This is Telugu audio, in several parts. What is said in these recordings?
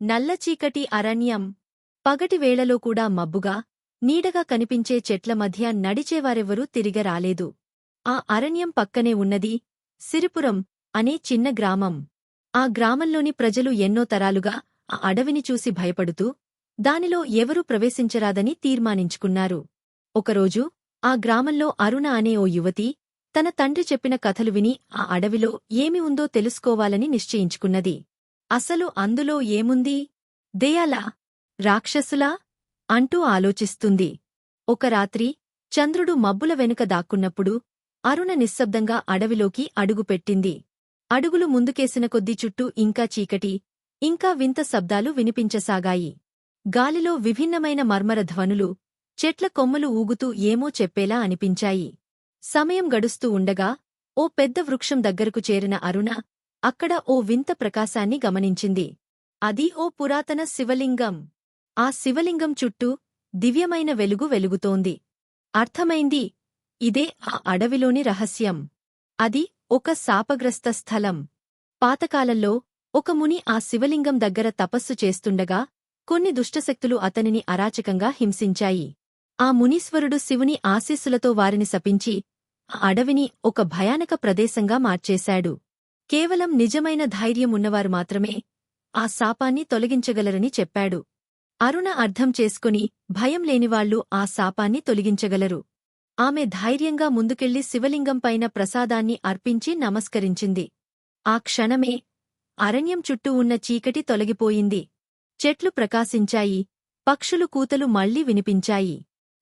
నల్లచీకటి అరణ్యం. పగటి వేళలో కూడా మబ్బుగా, నీడగా కనిపించే చెట్ల మధ్య నడిచేవారెవ్వరూ తిరిగరాలేదు. ఆ అరణ్యం పక్కనే ఉన్నది సిరిపురం అనే చిన్న గ్రామం. ఆ గ్రామంలోని ప్రజలు ఎన్నో తరాలుగా ఆ అడవిని చూసి భయపడుతూ, దానిలో ఎవరూ ప్రవేశించరాదని తీర్మానించుకున్నారు. ఒకరోజు ఆ గ్రామంలో అరుణ అనే ఓ యువతి తన తండ్రి చెప్పిన కథలు విని ఆ అడవిలో ఏమి ఉందో తెలుసుకోవాలని నిశ్చయించుకున్నది. అసలు అందులో ఏముంది? దెయ్యాలా? రాక్షసులా? అంటూ ఆలోచిస్తుంది. ఒక రాత్రి చంద్రుడు మబ్బుల వెనుక దాక్కున్నప్పుడు అరుణ నిశ్శబ్దంగా అడవిలోకి అడుగుపెట్టింది. అడుగులు ముందుకేసిన కొద్దీ చుట్టూ ఇంకా చీకటి, ఇంకా వింత శబ్దాలు వినిపించసాగాయి. గాలిలో విభిన్నమైన మర్మర ధ్వనులు, చెట్ల కొమ్మలు ఊగుతూ ఏమో చెప్పేలా అనిపించాయి. సమయం గడుస్తూ ఉండగా ఓ పెద్ద వృక్షం దగ్గరకు చేరిన అరుణ అక్కడ ఓ వింత ప్రకాశాన్ని గమనించింది. అది ఓ పురాతన శివలింగం. ఆ శివలింగం చుట్టూ దివ్యమైన వెలుగు వెలుగుతోంది. అర్థమైంది, ఇదే ఆ అడవిలోని రహస్యం. అది ఒక శాపగ్రస్త స్థలం. పాతకాలంలో ఒక ముని ఆ శివలింగం దగ్గర తపస్సు చేస్తుండగా కొన్ని దుష్టశక్తులు అతనిని అరాచకంగా హింసించాయి. ఆ మునీశ్వరుడు శివుని ఆశీస్సులతో వారిని శపించి ఆ అడవిని ఒక భయానక ప్రదేశంగా మార్చేశాడు. కేవలం నిజమైన ధైర్యం ఉన్నవారు మాత్రమే ఆ శాపాన్ని తొలగించగలరని చెప్పాడు. అరుణ అర్థం చేసుకుని భయం లేనివాళ్లు ఆ శాపాన్ని తొలగించగలరు. ఆమె ధైర్యంగా ముందుకెళ్లి శివలింగంపైన ప్రసాదాన్ని అర్పించి నమస్కరించింది. ఆ క్షణమే అరణ్యం చుట్టూ ఉన్న చీకటి తొలగిపోయింది. చెట్లు ప్రకాశించాయి, పక్షులు కూతలు మళ్లీ వినిపించాయి.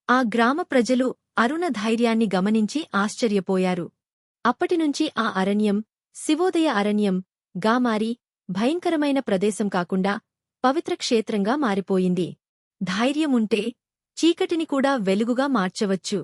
ఆ గ్రామ ప్రజలు అరుణ ధైర్యాన్ని గమనించి ఆశ్చర్యపోయారు. అప్పటినుంచి ఆ అరణ్యం శివోదయ అరణ్యం గా మారి భయంకరమైన ప్రదేశం కాకుండా పవిత్ర క్షేత్రంగా మారిపోయింది. ధైర్యముంటే చీకటిని కూడా వెలుగుగా మార్చవచ్చు.